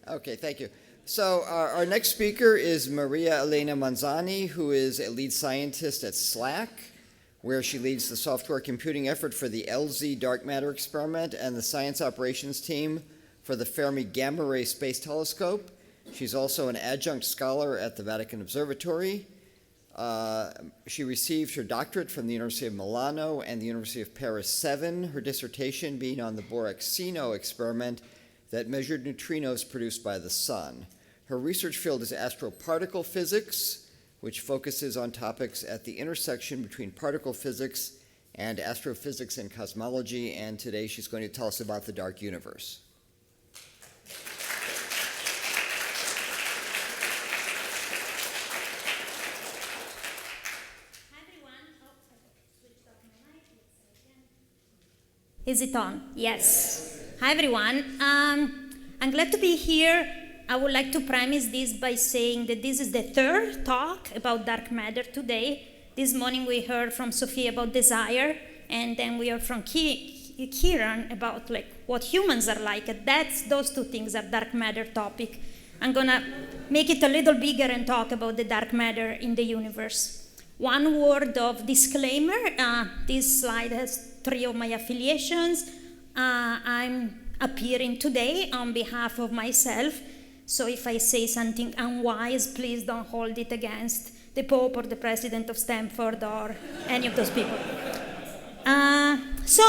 Okay, thank you. So our next speaker is Maria Elena Monzani, who is a lead scientist at SLAC, where she leads the software computing effort for the LZ dark matter experiment and the science operations team for the Fermi Gamma Ray Space Telescope. She's also an adjunct scholar at the Vatican Observatory. She received her doctorate from the University of Milano and the University of Paris 7, her dissertation being on the Borexino experiment that measured neutrinos produced by the sun. Her research field is astroparticle physics, which focuses on topics at the intersection between particle physics and astrophysics and cosmology, and today she's going to tell us about the dark universe. Is it on? Yes. Hi, everyone. I'm glad to be here. I would like to premise this by saying that this is the third talk about dark matter today. This morning we heard from Sophia about desire, and then we heard from Kieran about what humans are like. Those two things are dark matter topic. I'm gonna make it a little bigger and talk about the dark matter in the universe. One word of disclaimer. This slide has 3 of my affiliations. I'm appearing today on behalf of myself. So if I say something unwise, please don't hold it against the Pope or the President of Stanford or any of those people. So,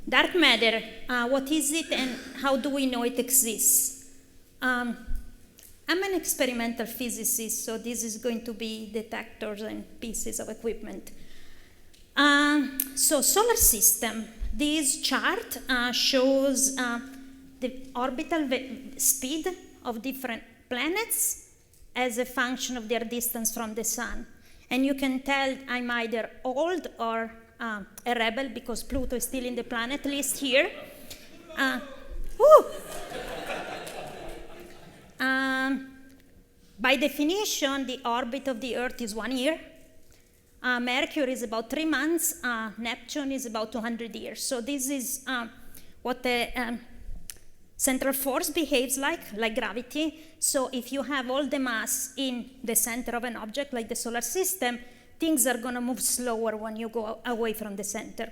dark matter, what is it and how do we know it exists? I'm an experimental physicist, so this is going to be detectors and pieces of equipment. So solar system, this chart shows the orbital speed of different planets as a function of their distance from the sun. And you can tell I'm either old or a rebel because Pluto is still in the planet list here. By definition, the orbit of the Earth is 1 year. Mercury is about 3 months. Neptune is about 200 years. So this is what the central force behaves like gravity. So if you have all the mass in the center of an object, like the solar system, things are going to move slower when you go away from the center.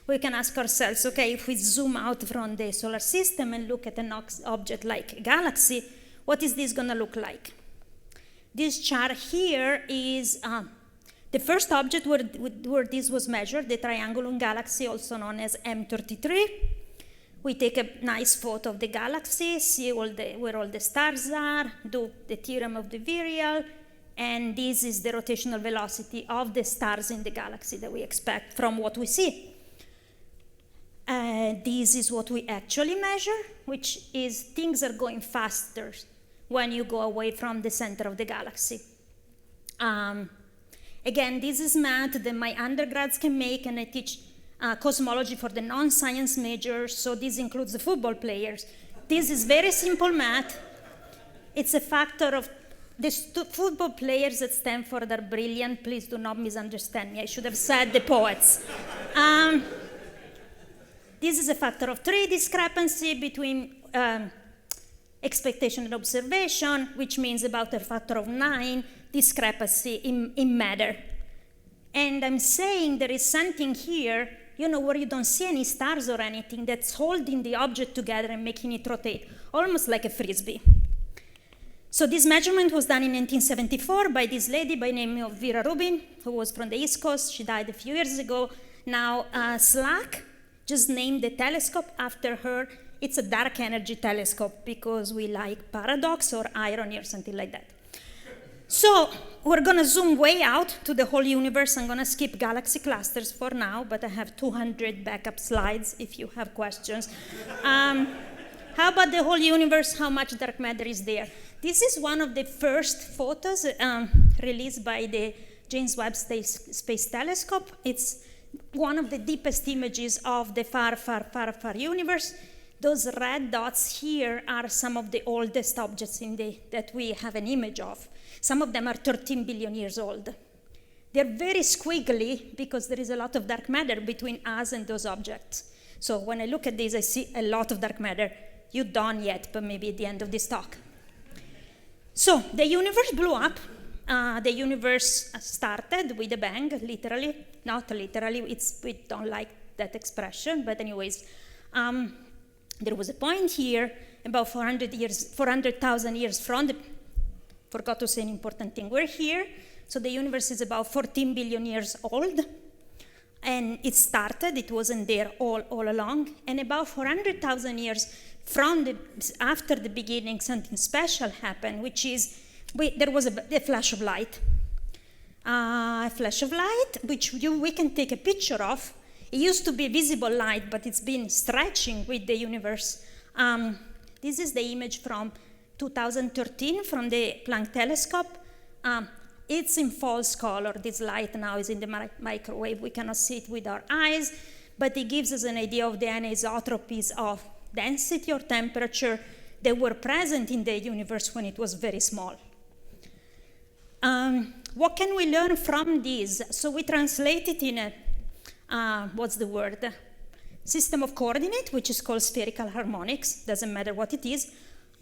We can ask ourselves, okay, if we zoom out from the solar system and look at an object like a galaxy, what is this going to look like? This chart here is the first object where this was measured, the Triangulum Galaxy, also known as M33. We take a nice photo of the galaxy, see where all the stars are, do the theorem of the virial, and this is the rotational velocity of the stars in the galaxy that we expect from what we see. This is what we actually measure, which is things are going faster when you go away from the center of the galaxy. Again, this is math that my undergrads can make, and I teach cosmology for the non-science majors, so this includes the football players. This is very simple math. It's a factor of the football players at Stanford are brilliant. Please do not misunderstand me. I should have said the poets. This is a factor of 3 discrepancy between expectation and observation, which means about a factor of 9 discrepancy in matter. And I'm saying there is something here, where you don't see any stars or anything that's holding the object together and making it rotate, almost like a frisbee. So this measurement was done in 1974 by this lady by the name of Vera Rubin, who was from the East Coast. She died a few years ago. Now, SLAC just named the telescope after her. It's a dark energy telescope because we like paradox or irony or something like that. So we're going to zoom way out to the whole universe. I'm going to skip galaxy clusters for now, but I have 200 backup slides if you have questions. How about the whole universe? How much dark matter is there? This is one of the first photos released by the James Webb Space Telescope. It's one of the deepest images of the far, far, far, far universe. Those red dots here are some of the oldest objects that we have an image of. Some of them are 13 billion years old. They're very squiggly because there is a lot of dark matter between us and those objects. So when I look at this, I see a lot of dark matter. You don't yet, but maybe at the end of this talk. So the universe blew up. The universe started with a bang, literally. Not literally, we don't like that expression, but anyways, there was a point here about 400,000 years from the, forgot to say an important thing, we're here, so the universe is about 14 billion years old, and it started, it wasn't there all along, and about 400,000 years after the beginning, something special happened, which is, there was a flash of light. A flash of light, which we can take a picture of. It used to be visible light, but it's been stretching with the universe. This is the image from 2013 from the Planck telescope. It's in false color. This light now is in the microwave. We cannot see it with our eyes, but it gives us an idea of the anisotropies of density or temperature that were present in the universe when it was very small. What can we learn from this? So we translate it in a, what's the word? System of coordinate, which is called spherical harmonics, doesn't matter what it is.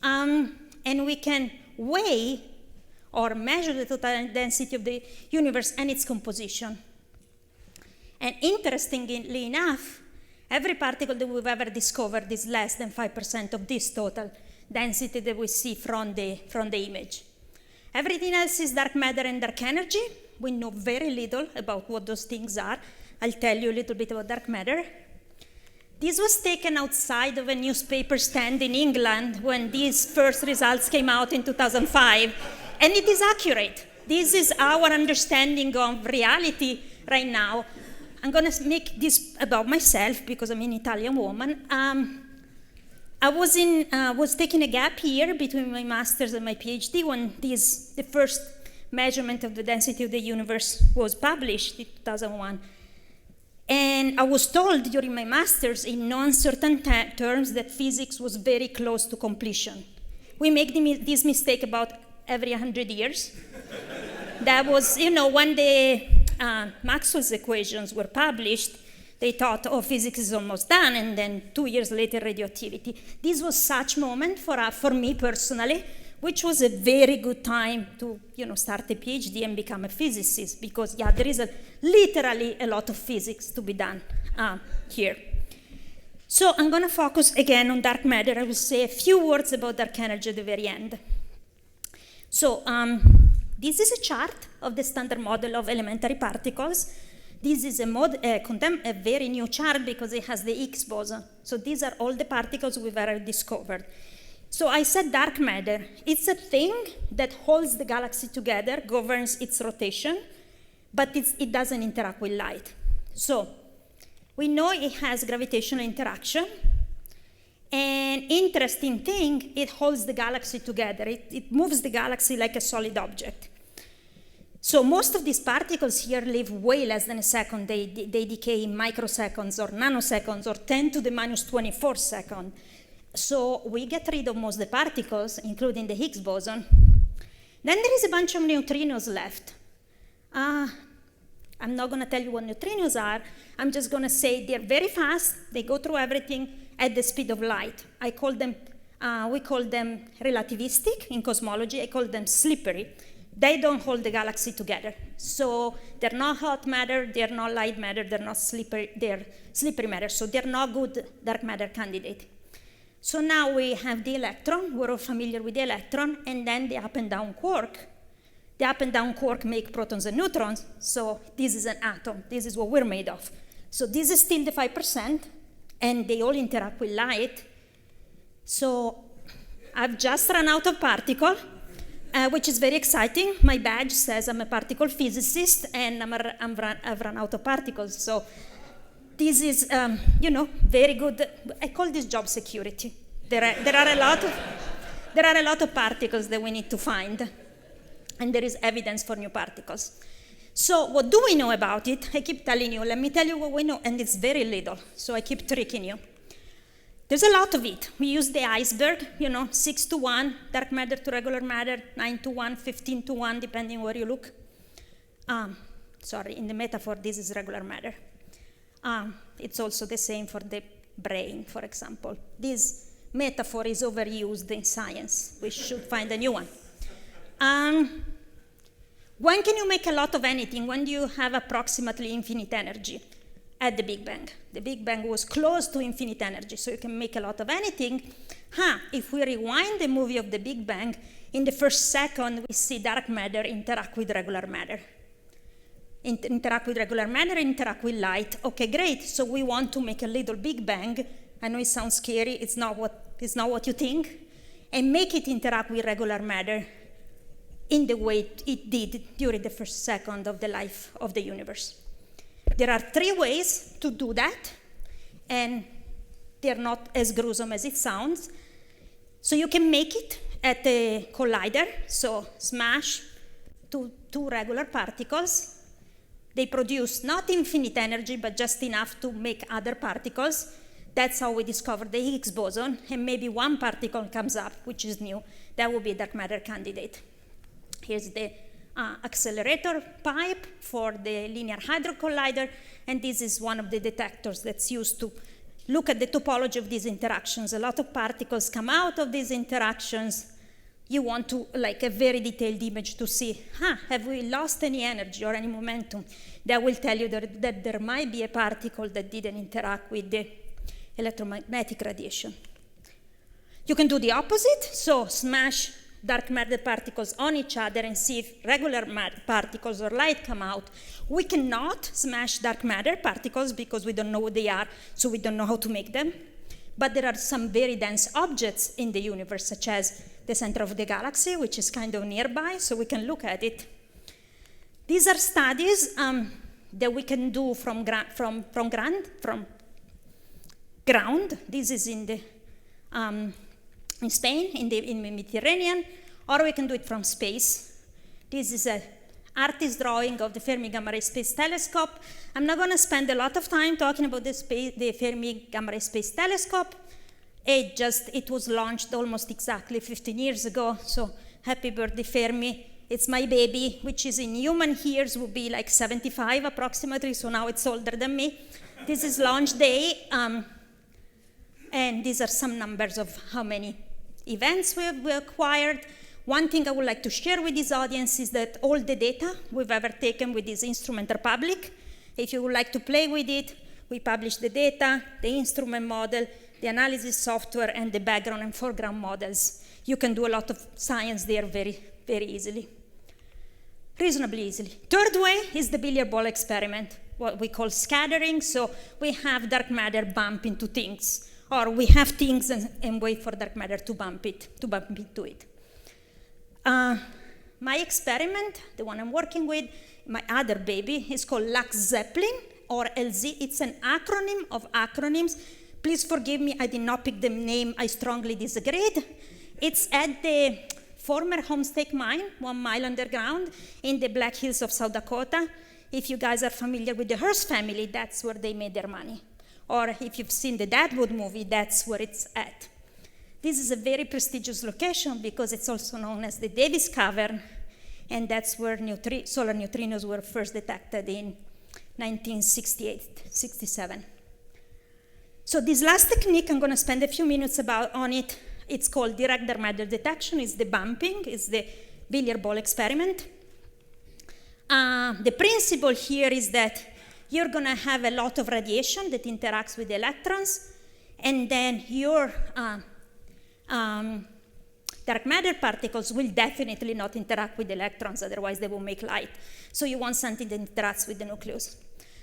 And we can weigh or measure the total density of the universe and its composition. And interestingly enough, every particle that we've ever discovered is less than 5% of this total density that we see from the image. Everything else is dark matter and dark energy. We know very little about what those things are. I'll tell you a little bit about dark matter. This was taken outside of a newspaper stand in England when these first results came out in 2005, and it is accurate. This is our understanding of reality right now. I'm going to make this about myself because I'm an Italian woman. I was taking a gap year between my master's and my PhD when the first measurement of the density of the universe was published in 2001. And I was told during my master's in no uncertain terms that physics was very close to completion. We make this mistake about every 100 years. That was, when the Maxwell's equations were published, they thought, oh, physics is almost done, and then 2 years later, radioactivity. This was such a moment for me personally, which was a very good time to start a PhD and become a physicist, because there is literally a lot of physics to be done here. So I'm going to focus again on dark matter. I will say a few words about dark energy at the very end. So this is a chart of the standard model of elementary particles. This is a very new chart because it has the Higgs boson. So these are all the particles we've ever discovered. So I said dark matter. It's a thing that holds the galaxy together, governs its rotation, but it doesn't interact with light. So we know it has gravitational interaction. And interesting thing, it holds the galaxy together. It moves the galaxy like a solid object. So most of these particles here live way less than a second. They decay in microseconds or nanoseconds or 10 to the minus 24 seconds. So we get rid of most of the particles, including the Higgs boson. Then there is a bunch of neutrinos left. I'm not going to tell you what neutrinos are. I'm just going to say they're very fast. They go through everything at the speed of light. We call them relativistic in cosmology. I call them slippery. They don't hold the galaxy together. So they're not hot matter, they're not light matter, they're not slippery, they're slippery matter. So they're not good dark matter candidate. So now we have the electron. We're all familiar with the electron, and then the up and down quark. The up and down quark make protons and neutrons. So this is an atom. This is what we're made of. So this is still the 5%, and they all interact with light. So I've just run out of particle, which is very exciting. My badge says I'm a particle physicist, and I've run out of particles. So this is, very good. I call this job security. There are a lot of particles that we need to find, and there is evidence for new particles. So what do we know about it? I keep telling you, let me tell you what we know, and it's very little, so I keep tricking you. There's a lot of it. We use the iceberg, 6 to 1, dark matter to regular matter, 9 to 1, 15 to 1, depending where you look. In the metaphor, this is regular matter. It's also the same for the brain, for example. This metaphor is overused in science. We should find a new one. When can you make a lot of anything? When do you have approximately infinite energy? At the Big Bang. The Big Bang was close to infinite energy, so you can make a lot of anything. If we rewind the movie of the Big Bang, in the first second, we see dark matter interact with regular matter. Interact with regular matter, interact with light. Okay, great. So we want to make a little Big Bang. I know it sounds scary. It's not what you think. And make it interact with regular matter in the way it did during the first second of the life of the universe. There are 3 ways to do that, and they're not as gruesome as it sounds. So you can make it at a collider, so smash two regular particles. They produce not infinite energy, but just enough to make other particles. That's how we discovered the Higgs boson, and maybe one particle comes up, which is new. That would be a dark matter candidate. Here's the accelerator pipe for the linear hadron collider, and this is one of the detectors that's used to look at the topology of these interactions. A lot of particles come out of these interactions. You want to, like a very detailed image to see, have we lost any energy or any momentum? That will tell you that there might be a particle that didn't interact with the electromagnetic radiation. You can do the opposite, so smash dark matter particles on each other and see if regular particles or light come out. We cannot smash dark matter particles because we don't know what they are, so we don't know how to make them. But there are some very dense objects in the universe, such as the center of the galaxy, which is kind of nearby, so we can look at it. These are studies that we can do from ground. This is in Spain, in the Mediterranean, or we can do it from space. This is an artist's drawing of the Fermi Gamma Ray Space Telescope. I'm not going to spend a lot of time talking about the Fermi Gamma Ray Space Telescope. It was launched almost exactly 15 years ago, so happy birthday, Fermi. It's my baby, which is in human years would be like 75 approximately, so now it's older than me. This is launch day, and these are some numbers of how many events we acquired. One thing I would like to share with this audience is that all the data we've ever taken with this instrument are public. If you would like to play with it, we publish the data, the instrument model, the analysis software, and the background and foreground models. You can do a lot of science there very, very easily. Reasonably easily. Third way is the billiard ball experiment, what we call scattering. So we have dark matter bump into things. Or we have things and wait for dark matter to bump into it. My experiment, the one I'm working with, my other baby, is called Lux Zeppelin, or LZ. It's an acronym of acronyms. Please forgive me, I did not pick the name, I strongly disagreed. It's at the former Homestake mine, 1 mile underground, in the Black Hills of South Dakota. If you guys are familiar with the Hearst family, that's where they made their money. Or if you've seen the Deadwood movie, that's where it's at. This is a very prestigious location because it's also known as the Davis Cavern, and that's where solar neutrinos were first detected in 1967. So this last technique, I'm going to spend a few minutes on it. It's called direct dark matter detection. It's the bumping. It's the billiard ball experiment. The principle here is that you're going to have a lot of radiation that interacts with the electrons, and then your dark matter particles will definitely not interact with the electrons, otherwise they will make light. So you want something that interacts with the nucleus.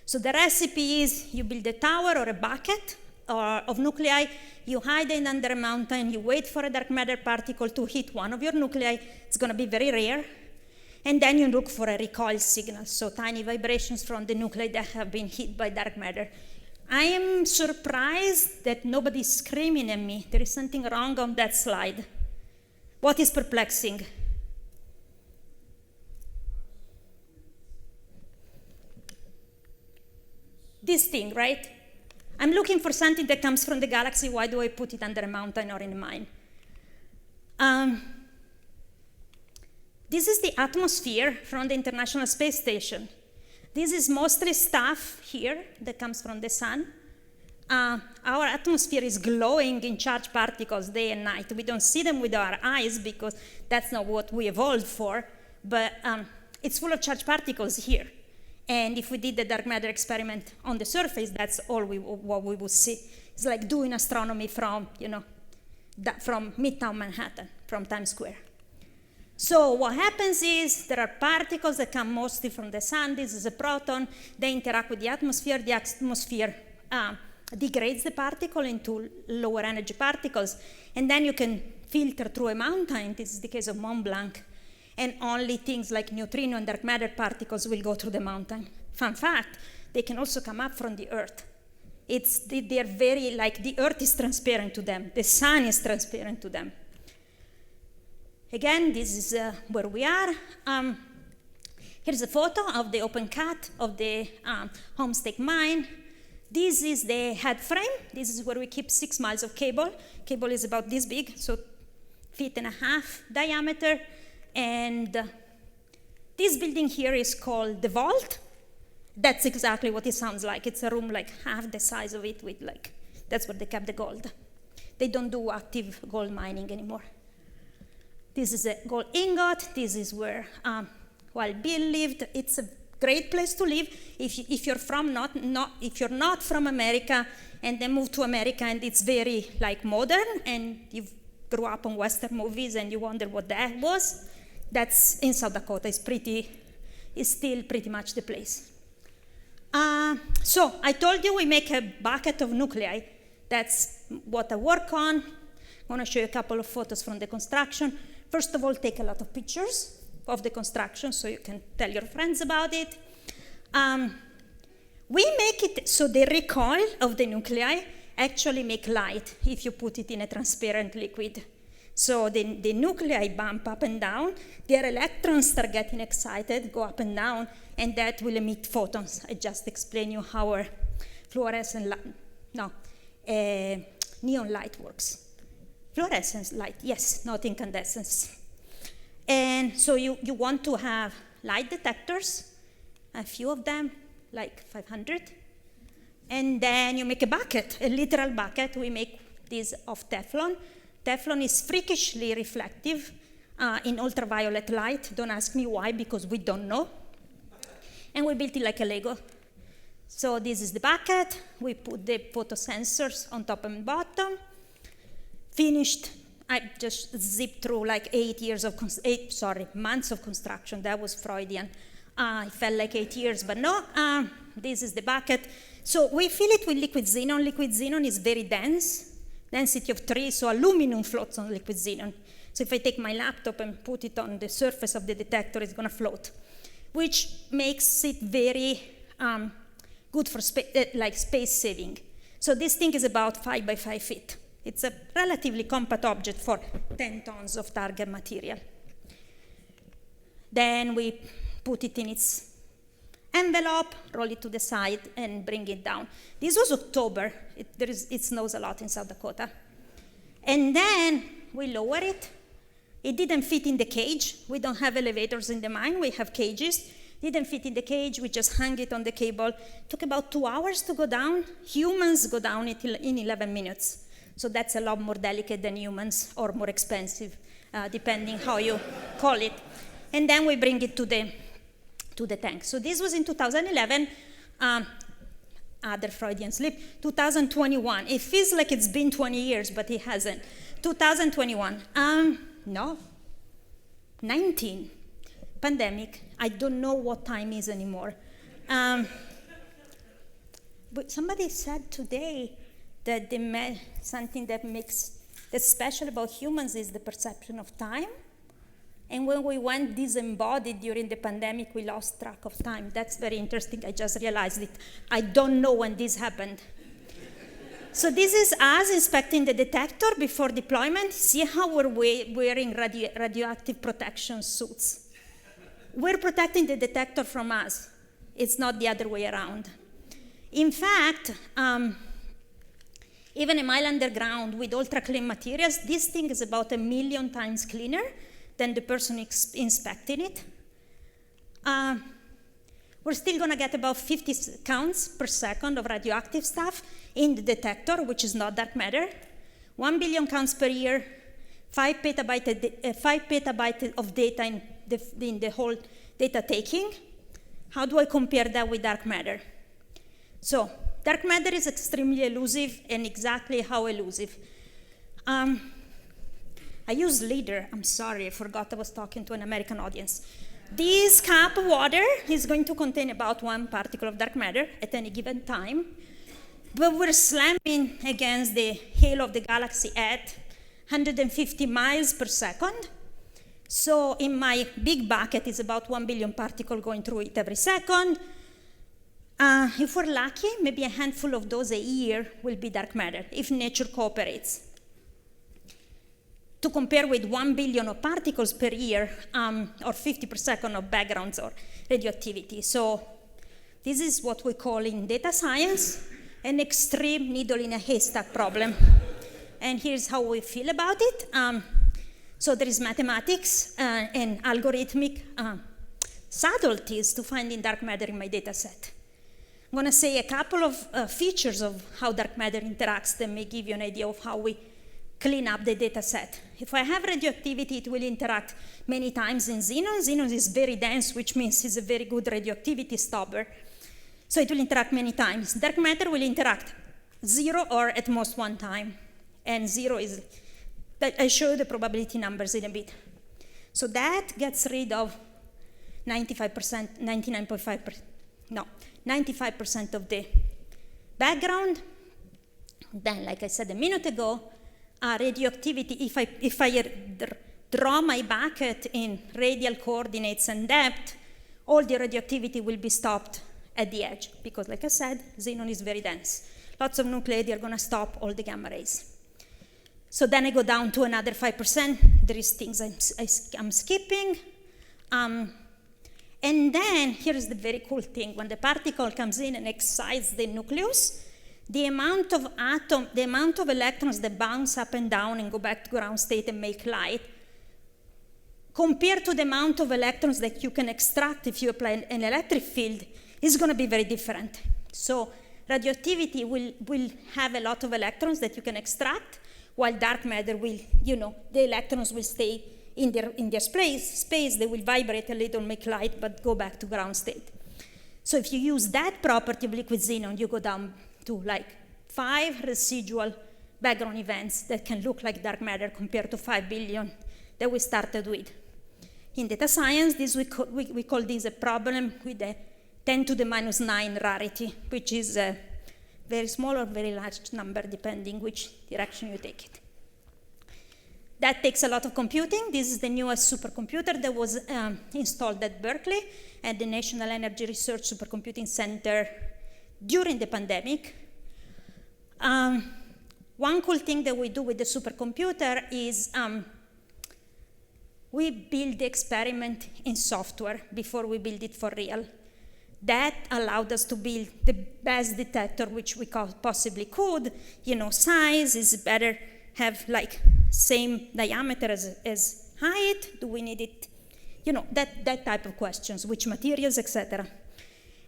So the recipe is you build a tower or a bucket of nuclei, you hide it under a mountain, you wait for a dark matter particle to hit one of your nuclei. It's going to be very rare. And then you look for a recoil signal, so tiny vibrations from the nuclei that have been hit by dark matter. I am surprised that nobody's screaming at me. There is something wrong on that slide. What is perplexing? This thing, right? I'm looking for something that comes from the galaxy. Why do I put it under a mountain or in a mine? This is the atmosphere from the International Space Station. This is mostly stuff here that comes from the sun. our atmosphere is glowing in charged particles day and night. We don't see them with our eyes because that's not what we evolved for, but it's full of charged particles here. And if we did the dark matter experiment on the surface, that's all what we would see. It's like doing astronomy from, from Midtown Manhattan, from Times Square. So what happens is there are particles that come mostly from the sun. This is a proton. They interact with the atmosphere. The atmosphere degrades the particle into lower energy particles. And then you can filter through a mountain. This is the case of Mont Blanc. And only things like neutrino and dark matter particles will go through the mountain. Fun fact, they can also come up from the Earth. They're very, like, the Earth is transparent to them. The sun is transparent to them. Again, this is where we are. Here's a photo of the open cut of the Homestake mine. This is the head frame. This is where we keep 6 miles of cable. Cable is about this big, so 1.5 feet diameter. And this building here is called the vault. That's exactly what it sounds like. It's a room like half the size of it with that's where they kept the gold. They don't do active gold mining anymore. This is a gold ingot. This is where Bill lived. It's a great place to live if you're not from America and then move to America and it's very modern and you grew up on Western movies and you wonder what that was. That's in South Dakota. It's still pretty much the place. So I told you we make a bucket of nuclei. That's what I work on. I'm going to show you a couple of photos from the construction. First of all, take a lot of pictures of the construction so you can tell your friends about it. We make it so the recoil of the nuclei actually make light if you put it in a transparent liquid. So the nuclei bump up and down, their electrons start getting excited, go up and down, and that will emit photons. I just explained you how our neon light works. Fluorescence light, yes, not incandescence. And so you want to have light detectors, a few of them, like 500. And then you make a bucket, a literal bucket. We make this of Teflon. Teflon is freakishly reflective in ultraviolet light. Don't ask me why, because we don't know. And we built it like a Lego. So this is the bucket. We put the photosensors on top and bottom. Finished. I just zipped through like 8 months of construction. That was Freudian. It felt like 8 years, but no. This is the bucket. So we fill it with liquid xenon. Liquid xenon is very dense. Density of 3, so aluminum floats on liquid xenon. So if I take my laptop and put it on the surface of the detector, it's going to float, which makes it very good for space saving. So this thing is about 5 by 5 feet. It's a relatively compact object for 10 tons of target material. Then we put it in its envelope, roll it to the side, and bring it down. This was October. It snows a lot in South Dakota. And then we lower it. It didn't fit in the cage. We don't have elevators in the mine. We have cages. Didn't fit in the cage. We just hung it on the cable. Took about 2 hours to go down. Humans go down in 11 minutes. So that's a lot more delicate than humans, or more expensive, depending how you call it. And then we bring it to the tank. So this was in 2011. Other Freudian slip. 2021. It feels like it's been 20 years, but it hasn't. 2021. No. 19. Pandemic. I don't know what time is anymore. But somebody said today that something that's special about humans is the perception of time. And when we went disembodied during the pandemic, we lost track of time. That's very interesting. I just realized it. I don't know when this happened. So this is us inspecting the detector before deployment. See how we're wearing radioactive protection suits. We're protecting the detector from us. It's not the other way around. In fact, even a mile underground with ultra-clean materials, this thing is about 1 million times cleaner than the person inspecting it. We're still going to get about 50 counts per second of radioactive stuff. in the detector, which is not dark matter, 1 billion counts per year, 5 petabytes of data in the whole data taking. How do I compare that with dark matter? So dark matter is extremely elusive, and exactly how elusive. I use liter. I'm sorry, I forgot I was talking to an American audience. This cup of water is going to contain about 1 particle of dark matter at any given time, but we're slamming against the halo of the galaxy at 150 miles per second. So in my big bucket is about 1 billion particles going through it every second. If we're lucky, maybe a handful of those a year will be dark matter, if nature cooperates. To compare with 1 billion of particles per year, or 50 per second of backgrounds or radioactivity. So this is what we call in data science an extreme needle in a haystack problem. And here's how we feel about it. So there is mathematics and algorithmic subtleties to finding dark matter in my data set. I'm going to say a couple of features of how dark matter interacts that may give you an idea of how we clean up the data set. If I have radioactivity, it will interact many times in xenon. Xenon is very dense, which means it's a very good radioactivity stopper. So it will interact many times. Dark matter will interact 0 or at most 1 time. And 0 is, I show you the probability numbers in a bit. So that gets rid of 95%, 99.5%, no, 95% of the background. Then, like I said a minute ago, radioactivity, if I draw my bucket in radial coordinates and depth, all the radioactivity will be stopped at the edge, because like I said, xenon is very dense. Lots of nuclei are going to stop all the gamma rays. So then I go down to another 5%. There is things I'm skipping. And then here's the very cool thing. When the particle comes in and excites the nucleus, the amount of electrons that bounce up and down and go back to ground state and make light, compared to the amount of electrons that you can extract if you apply an electric field, is going to be very different. So radioactivity will have a lot of electrons that you can extract, while dark matter will, the electrons will stay in their space, they will vibrate a little, make light, but go back to ground state. So if you use that property of liquid xenon, you go down to like 5 residual background events that can look like dark matter compared to 5 billion that we started with. In data science, we call this a problem with a 10 to the minus 9 rarity, which is a very small or very large number, depending which direction you take it. That takes a lot of computing. This is the newest supercomputer that was installed at Berkeley at the National Energy Research Supercomputing Center during the pandemic. One cool thing that we do with the supercomputer is we build the experiment in software before we build it for real. That allowed us to build the best detector which we possibly could. Size is better, have like same diameter as height. Do we need it? That type of questions, which materials, etc.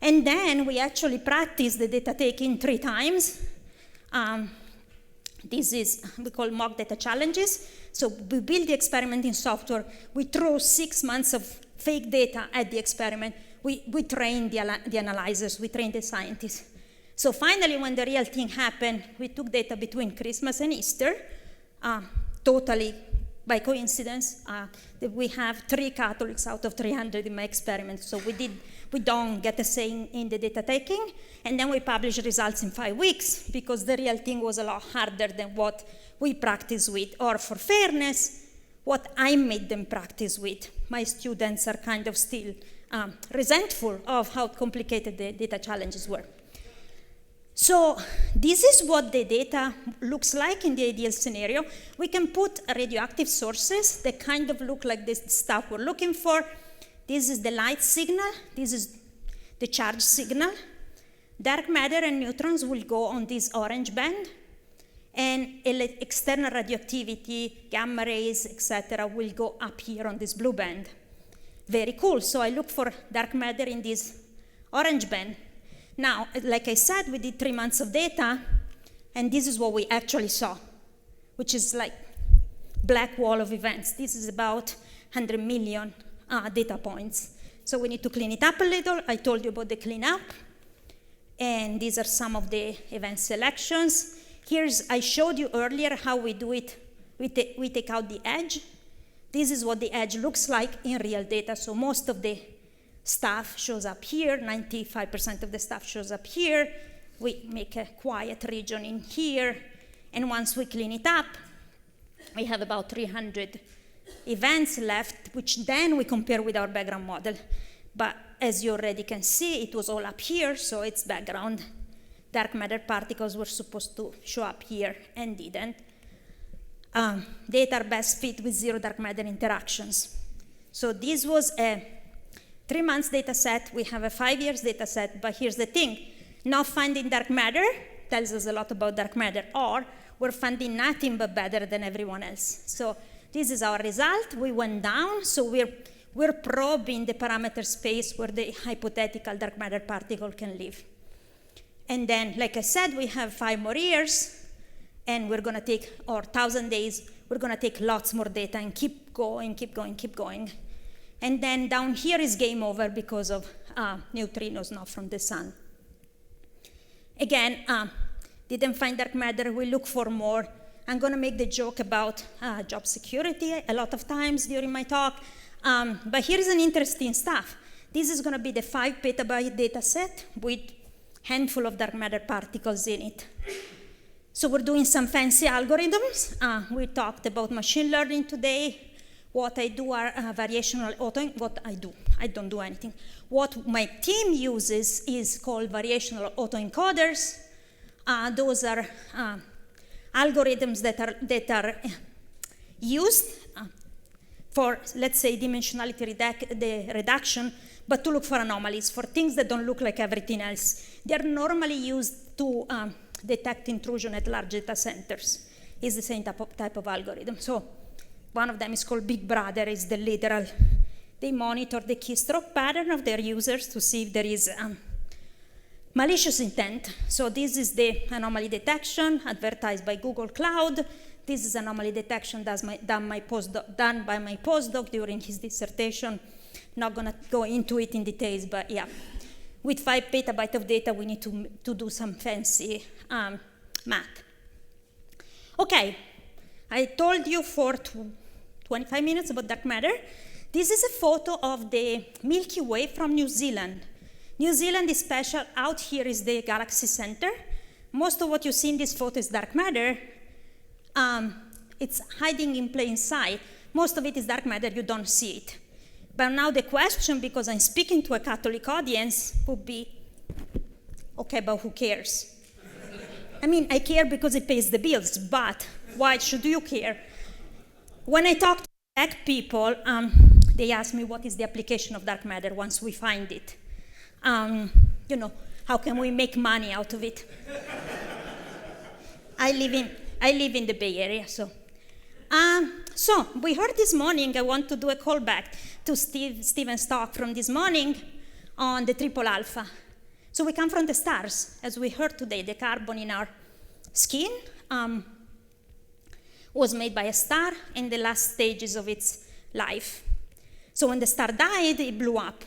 And then we actually practice the data taking 3 times. This is, we call mock data challenges. So we build the experiment in software. We throw 6 months of fake data at the experiment. We train the analyzers, we train the scientists. So finally, when the real thing happened, we took data between Christmas and Easter, totally by coincidence. We have 3 Catholics out of 300 in my experiment, so we don't get a say in the data taking, and then we publish results in 5 weeks, because the real thing was a lot harder than what we practice with, or for fairness, what I made them practice with. My students are kind of still resentful of how complicated the data challenges were. So this is what the data looks like in the ideal scenario. We can put radioactive sources that kind of look like this stuff we're looking for. This is the light signal. This is the charge signal. Dark matter and neutrons will go on this orange band, and external radioactivity, gamma rays, etc., will go up here on this blue band. Very cool. So I look for dark matter in this orange band. Now, like I said, we did 3 months of data. And this is what we actually saw, which is like black wall of events. This is about 100 million data points. So we need to clean it up a little. I told you about the cleanup. And these are some of the event selections. I showed you earlier how we do it. We take out the edge. This is what the edge looks like in real data. So most of the stuff shows up here. 95% of the stuff shows up here. We make a quiet region in here. And once we clean it up, we have about 300 events left, which then we compare with our background model. But as you already can see, it was all up here, so it's background. Dark matter particles were supposed to show up here and didn't. Data are best fit with zero dark matter interactions. So this was a 3 months data set. We have a 5 years data set, but here's the thing. Not finding dark matter tells us a lot about dark matter, or we're finding nothing but better than everyone else. So this is our result. We went down, so we're probing the parameter space where the hypothetical dark matter particle can live. And then, like I said, we have 5 more years, and we're gonna take, or 1,000 days, we're gonna take lots more data and keep going, keep going, keep going. And then down here is game over because of neutrinos, not from the sun. Again, didn't find dark matter, we look for more. I'm gonna make the joke about job security a lot of times during my talk, but here's an interesting stuff. This is gonna be the 5 petabyte data set with handful of dark matter particles in it. So we're doing some fancy algorithms. We talked about machine learning today. What I do are variational I don't do anything. What my team uses is called variational autoencoders. Those are algorithms that are used for, let's say, dimensionality reduction, but to look for anomalies, for things that don't look like everything else. They're normally used to detect intrusion at large data centers. It's the same type of algorithm. So one of them is called Big Brother, is the literal. They monitor the keystroke pattern of their users to see if there is malicious intent. So this is the anomaly detection advertised by Google Cloud. This is anomaly detection done by my postdoc during his dissertation. Not gonna go into it in details, but yeah. With 5 petabytes of data, we need to do some fancy math. Okay, I told you for 25 minutes about dark matter. This is a photo of the Milky Way from New Zealand. New Zealand is special. Out here is the galaxy center. Most of what you see in this photo is dark matter. It's hiding in plain sight. Most of it is dark matter, you don't see it. But now the question, because I'm speaking to a Catholic audience, would be, okay, but who cares? I mean, I care because it pays the bills, but why should you care? When I talk to black people, they ask me what is the application of dark matter once we find it. You know, how can we make money out of it? I live in the Bay Area, so. So we heard this morning, I want to do a callback to Steven's talk from this morning on the triple alpha. So we come from the stars. As we heard today, the carbon in our skin was made by a star in the last stages of its life. So when the star died, it blew up.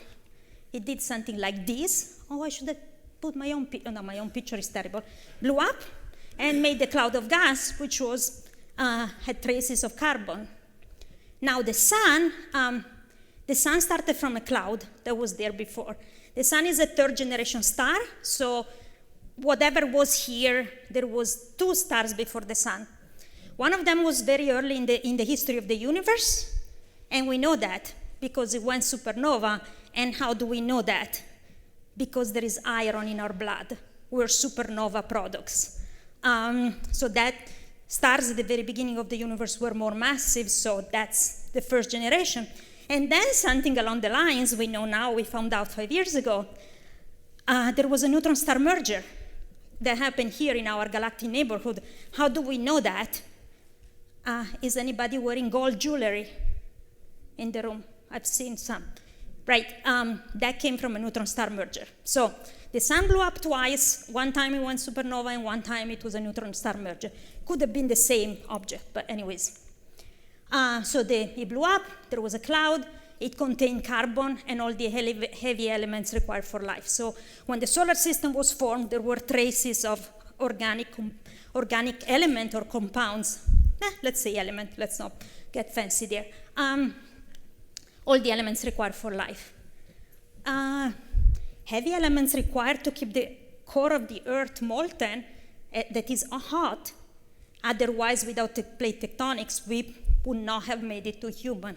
It did something like this. Oh, I should have put my own picture. No, my own picture is terrible. Blew up and made the cloud of gas, which was had traces of carbon. Now the sun started from a cloud that was there before. The sun is a third generation star, so whatever was here, there was 2 stars before the sun. One of them was very early in the history of the universe, and we know that because it went supernova. And how do we know that? Because there is iron in our blood. We're supernova products. So that stars at the very beginning of the universe were more massive, so that's the first generation. And then something along the lines we know now, we found out 5 years ago, there was a neutron star merger that happened here in our galactic neighborhood. How do we know that? Is anybody wearing gold jewelry in the room? I've seen some. Right, that came from a neutron star merger. So the sun blew up twice, one time it went supernova and one time it was a neutron star merger. Could have been the same object, but anyways. It blew up, there was a cloud, it contained carbon and all the heavy elements required for life. So when the solar system was formed, there were traces of organic element or compounds. Let's say element, let's not get fancy there. All the elements required for life. Heavy elements required to keep the core of the Earth molten, that is hot. Otherwise, without the plate tectonics, we would not have made it to human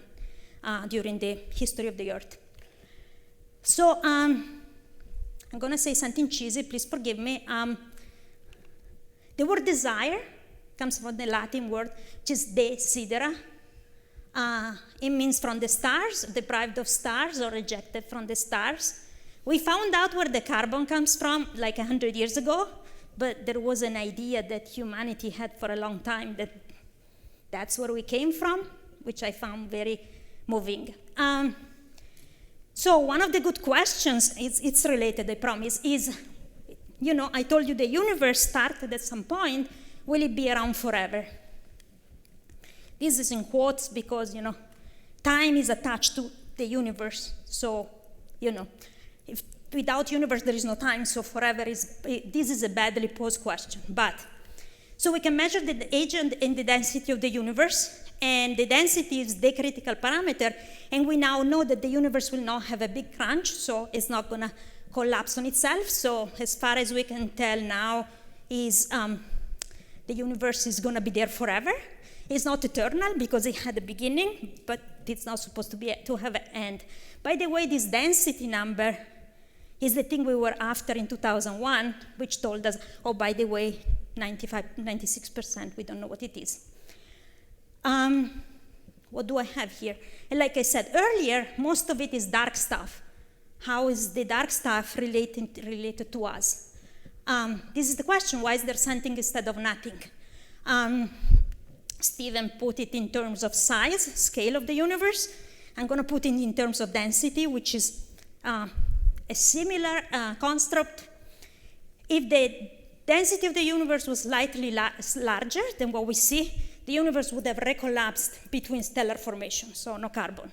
during the history of the Earth. So I'm going to say something cheesy, please forgive me. The word desire comes from the Latin word, which is desidera. It means from the stars, deprived of stars or rejected from the stars. We found out where the carbon comes from like 100 years ago, but there was an idea that humanity had for a long time that that's where we came from, which I found very moving. So one of the good questions, it's related, I promise, is, I told you the universe started at some point, will it be around forever? This is in quotes because, time is attached to the universe. So, if without universe there is no time, so forever this is a badly posed question. So we can measure the age and the density of the universe, and the density is the critical parameter, and we now know that the universe will not have a big crunch, so it's not going to collapse on itself. So as far as we can tell now, the universe is going to be there forever. It's not eternal because it had a beginning, but it's not supposed to have an end. By the way, this density number is the thing we were after in 2001, which told us, oh, by the way, 96%, we don't know what it is. What do I have here? And like I said earlier, most of it is dark stuff. How is the dark stuff related to us? This is the question, why is there something instead of nothing? Stephen put it in terms of size, scale of the universe. I'm going to put it in terms of density, which is a similar construct. If the density of the universe was slightly larger than what we see, the universe would have recollapsed between stellar formations, so no carbon.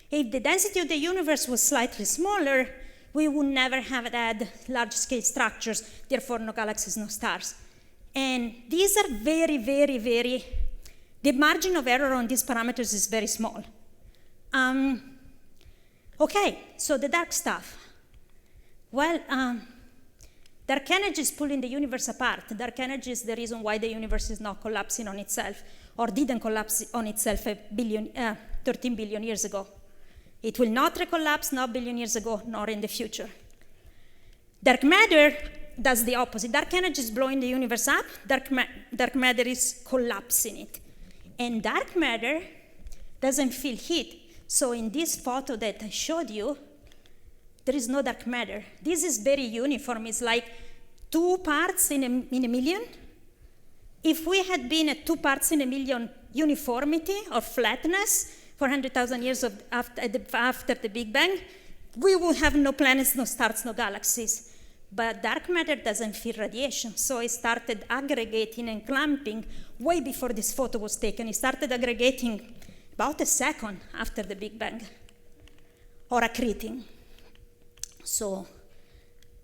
If the density of the universe was slightly smaller, we would never have had large-scale structures, therefore no galaxies, no stars. And these are very, very, very, the margin of error on these parameters is very small. Okay, so the dark stuff. Well, dark energy is pulling the universe apart. Dark energy is the reason why the universe is not collapsing on itself, or didn't collapse on itself 13 billion years ago. It will not recollapse, not billion years ago, nor in the future. Dark matter does the opposite. Dark energy is blowing the universe up, dark matter is collapsing it. And dark matter doesn't feel heat. So in this photo that I showed you, there is no dark matter. This is very uniform. It's like 2 parts in a million. If we had been at 2 parts in a million uniformity or flatness for 100,000 years after the Big Bang, we would have no planets, no stars, no galaxies. But dark matter doesn't feel radiation, so it started aggregating and clumping way before this photo was taken. It started aggregating about a second after the Big Bang, or accreting. So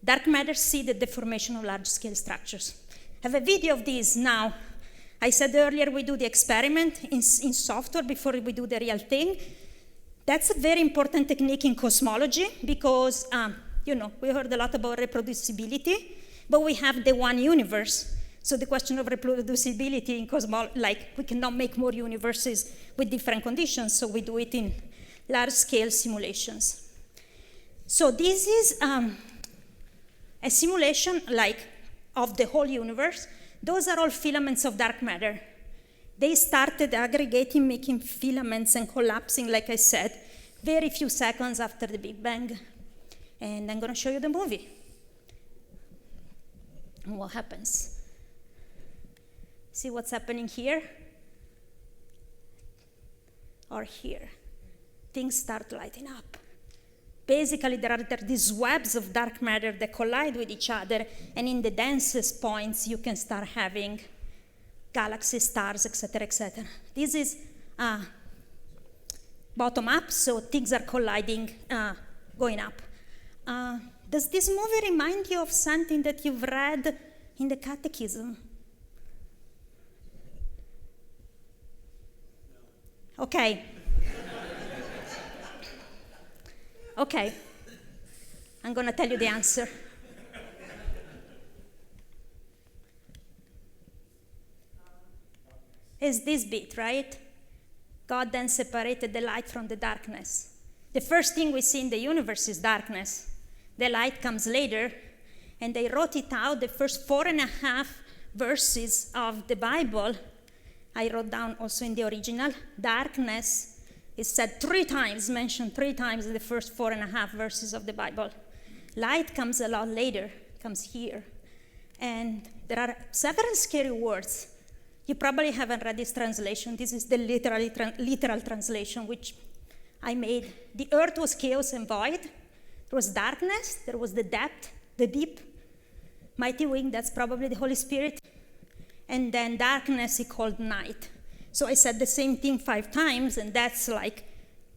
dark matter see the deformation of large-scale structures. I have a video of this now. I said earlier we do the experiment in software before we do the real thing. That's a very important technique in cosmology because, we heard a lot about reproducibility, but we have the one universe. So the question of reproducibility in cosmology, we cannot make more universes with different conditions, so we do it in large-scale simulations. So this is a simulation of the whole universe. Those are all filaments of dark matter. They started aggregating, making filaments and collapsing, like I said, very few seconds after the Big Bang. And I'm going to show you the movie. And what happens? See what's happening here? Or here? Things start lighting up. basically there are these webs of dark matter that collide with each other, and in the densest points you can start having galaxies, stars, etc., etc. This is bottom up, so things are colliding, going up. Does this movie remind you of something that you've read in the catechism? Okay. Okay. I'm going to tell you the answer. It's this bit, right? God then separated the light from the darkness. The first thing we see in the universe is darkness. The light comes later, and they wrote it out, the first 4.5 verses of the Bible. I wrote down also in the original. Darkness is said 3 times, mentioned 3 times in the first 4.5 verses of the Bible. Light comes a lot later, comes here. And there are several scary words. You probably haven't read this translation. This is the literal translation, which I made. The earth was chaos and void. There was darkness. There was the depth, the deep. Mighty wind, that's probably the Holy Spirit. And then darkness he called night. So I said the same thing 5 times, and that's like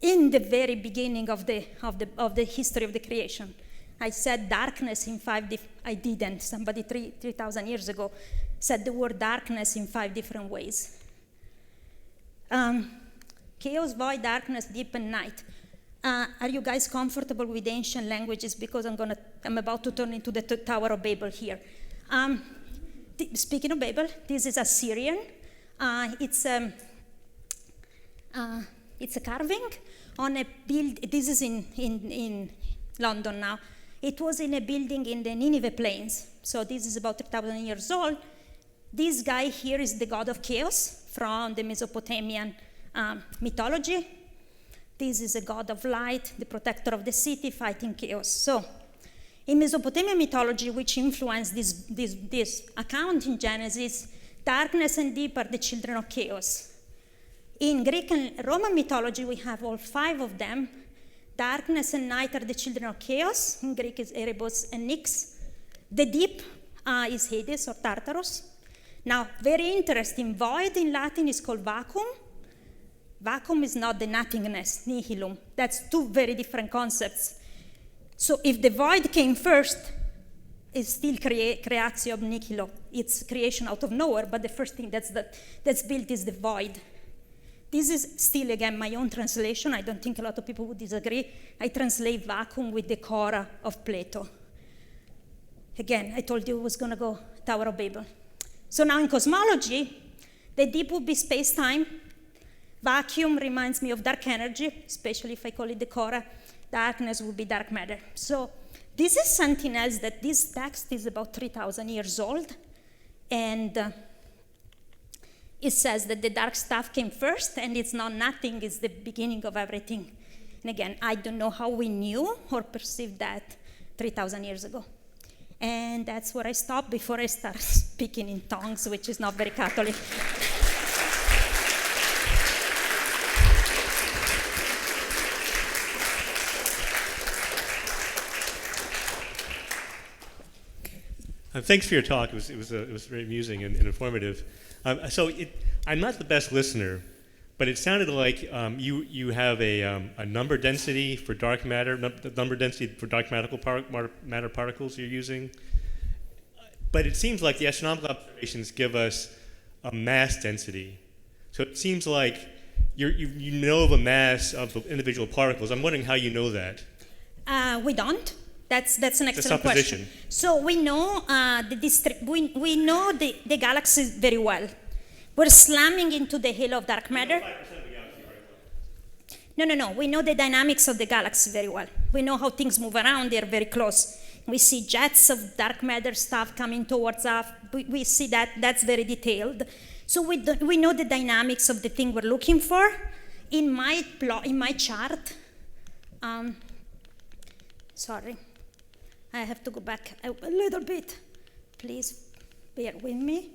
in the very beginning of the history of the creation. I said darkness in 5 I didn't. Somebody 3,000 years ago said the word darkness in 5 different ways. Chaos, void, darkness, deep, and night. Are you guys comfortable with ancient languages? Because I'm about to turn into the Tower of Babel here. Speaking of Babel, this is Assyrian. It's a carving on a build. This is in London now. It was in a building in the Nineveh Plains. So this is about 3,000 years old. This guy here is the god of chaos from the Mesopotamian mythology. This is a god of light, the protector of the city, fighting chaos. So in Mesopotamian mythology, which influenced this account in Genesis, darkness and deep are the children of chaos. In Greek and Roman mythology, we have all 5 of them. Darkness and night are the children of chaos. In Greek is Erebos and Nyx. The deep is Hades or Tartarus. Now, very interesting, void in Latin is called vacuum. Vacuum is not the nothingness, nihilum. That's 2 very different concepts. So if the void came first, it's still creatio ab nihilo. It's creation out of nowhere, but the first thing that's built is the void. This is still, again, my own translation. I don't think a lot of people would disagree. I translate vacuum with the Cora of Plato. Again, I told you it was going to go Tower of Babel. So now in cosmology, the deep would be space-time. Vacuum reminds me of dark energy, especially if I call it the Cora. Darkness would be dark matter. So this is something else that this text is about 3,000 years old. And it says that the dark stuff came first, and it's not nothing, it's the beginning of everything. And again, I don't know how we knew or perceived that 3,000 years ago. And that's where I stop before I start speaking in tongues, which is not very Catholic. Thanks for your talk. It was very amusing and informative. I'm not the best listener, but it sounded like you have a number density for dark matter, number density for dark matter particles you're using. But it seems like the astronomical observations give us a mass density. So it seems like you know the mass of the individual particles. I'm wondering how you know that. We don't. That's an excellent supposition. question. So we know we know the galaxies very well. We're slamming into the halo of dark matter. No. We know the dynamics of the galaxy very well. We know how things move around. They're very close. We see jets of dark matter stuff coming towards us. We see that. That's very detailed. So we know the dynamics of the thing we're looking for. In my chart, sorry, I have to go back a little bit. Please bear with me.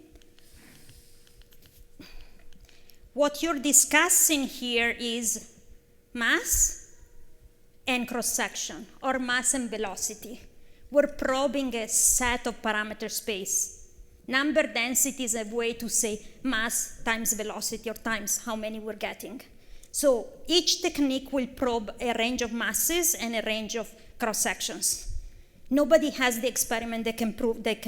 What you're discussing here is mass and cross-section, or mass and velocity. We're probing a set of parameter space. Number density is a way to say mass times velocity or times how many we're getting. So each technique will probe a range of masses and a range of cross-sections. Nobody has the experiment that can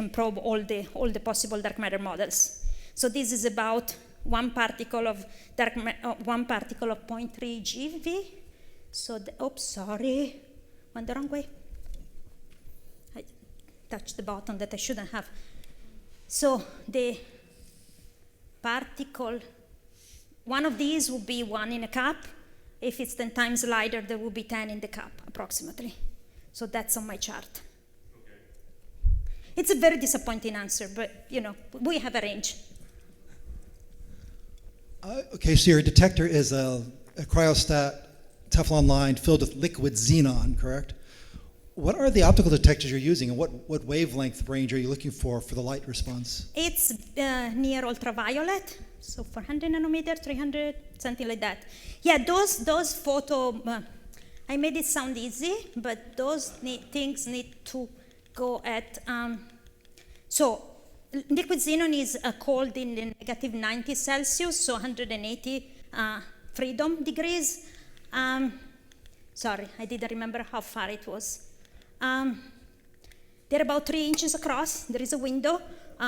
probe all the possible dark matter models. So this is about one particle of 0.3 GeV. So, oops, sorry, went the wrong way. I touched the button that I shouldn't have. So the particle, one of these will be 1 in a cup. If it's 10 times lighter, there will be 10 in the cup, approximately. So that's on my chart. Okay. It's a very disappointing answer, but we have a range. Okay, so your detector is a cryostat Teflon line filled with liquid xenon, correct? What are the optical detectors you're using, and what wavelength range are you looking for the light response? It's near ultraviolet, so 400 nanometer, 300, something like that. Yeah, those photo, I made it sound easy, but those things need to go at, so liquid xenon is cold in the negative 90 Celsius, so 180 freedom degrees. Sorry, I didn't remember how far it was. They're about 3 inches across. There is a window.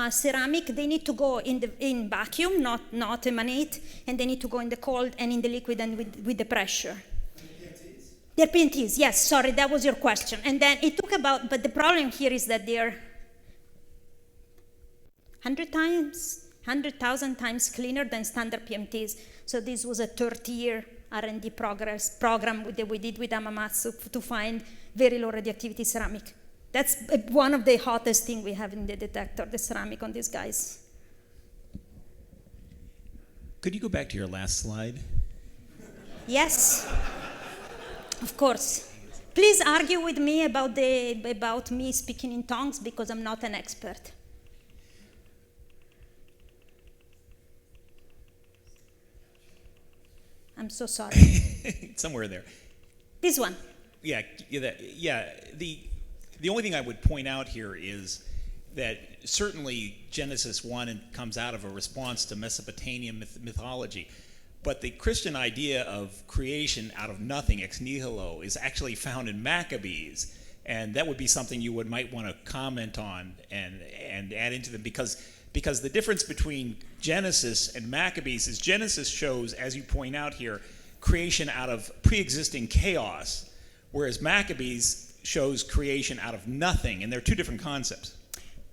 Ceramic, they need to go in vacuum, not emanate, and they need to go in the cold and in the liquid and with the pressure. PNTs? They're PNTs, yes, sorry, that was your question. And then it took about, but the problem here is that they're 100,000 times cleaner than standard PMTs. So this was a 30-year R&D program that we did with Hamamatsu to find very low radioactivity ceramic. That's one of the hottest things we have in the detector, the ceramic on these guys. Could you go back to your last slide? Yes, of course. Please argue with me about me speaking in tongues because I'm not an expert. I'm so sorry. Somewhere there. This one. Yeah. The only thing I would point out here is that certainly Genesis 1 comes out of a response to Mesopotamian mythology, but the Christian idea of creation out of nothing, ex nihilo, is actually found in Maccabees, and that would be something you might want to comment on and add into them, because the difference between Genesis and Maccabees is Genesis shows, as you point out here, creation out of pre-existing chaos, whereas Maccabees shows creation out of nothing, and they're two different concepts.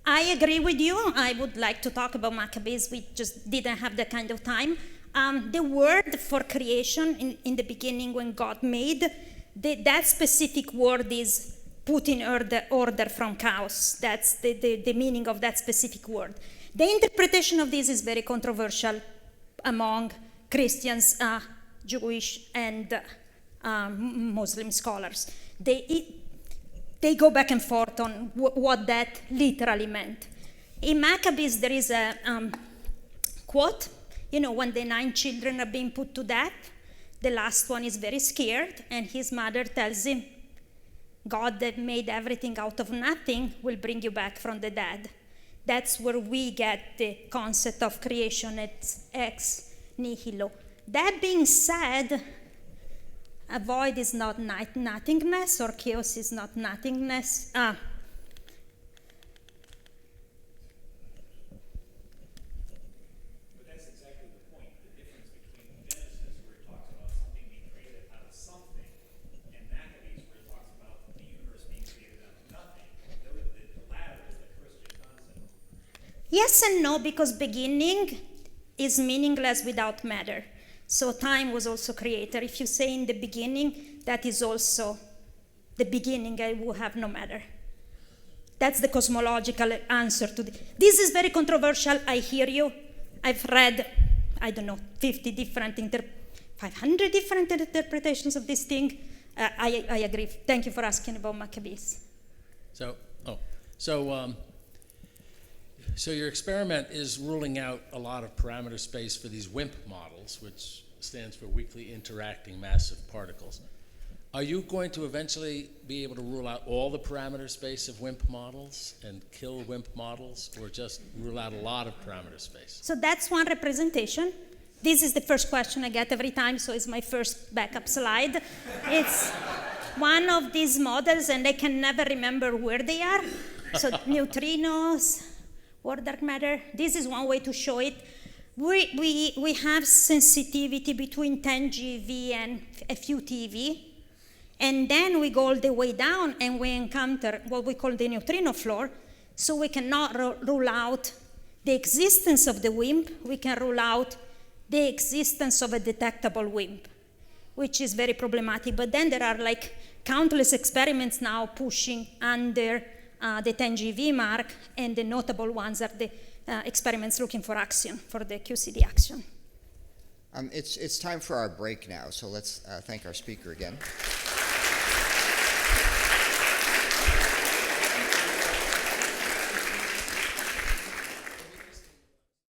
I agree with you. I would like to talk about Maccabees. We just didn't have that kind of time. The word for creation in the beginning when God made, that specific word is put in order from chaos. That's the meaning of that specific word. The interpretation of this is very controversial among Christians, Jewish, and Muslim scholars. They go back and forth on what that literally meant. In Maccabees, there is a quote, when the 9 children are being put to death, the last one is very scared, and his mother tells him, God that made everything out of nothing will bring you back from the dead. That's where we get the concept of creation ex nihilo. That being said, a void is not nothingness, or chaos is not nothingness. But that's exactly the point. The difference between Genesis, where it talks about something being created out of something, and Maccabees, where it talks about the universe being created out of nothing. The latter is the Christian concept. Yes and no, because beginning is meaningless without matter. So time was also creator. If you say in the beginning, that is also the beginning, I will have no matter. That's the cosmological answer to this is very controversial, I hear you. I've read, 500 different interpretations of this thing. I agree. Thank you for asking about Maccabees. So your experiment is ruling out a lot of parameter space for these WIMP models, which stands for weakly interacting massive particles. Are you going to eventually be able to rule out all the parameter space of WIMP models and kill WIMP models, or just rule out a lot of parameter space? So that's one representation. This is the first question I get every time, so it's my first backup slide. It's one of these models, and I can never remember where they are. So neutrinos, or dark matter. This is one way to show it. We have sensitivity between 10 GeV and a few TeV. And then we go all the way down and we encounter what we call the neutrino floor. So we cannot rule out the existence of the WIMP. We can rule out the existence of a detectable WIMP, which is very problematic. But then there are like countless experiments now pushing under the 10 GeV mark, and the notable ones are the experiments looking for axion, for the QCD axion. It's time for our break now, so let's thank our speaker again.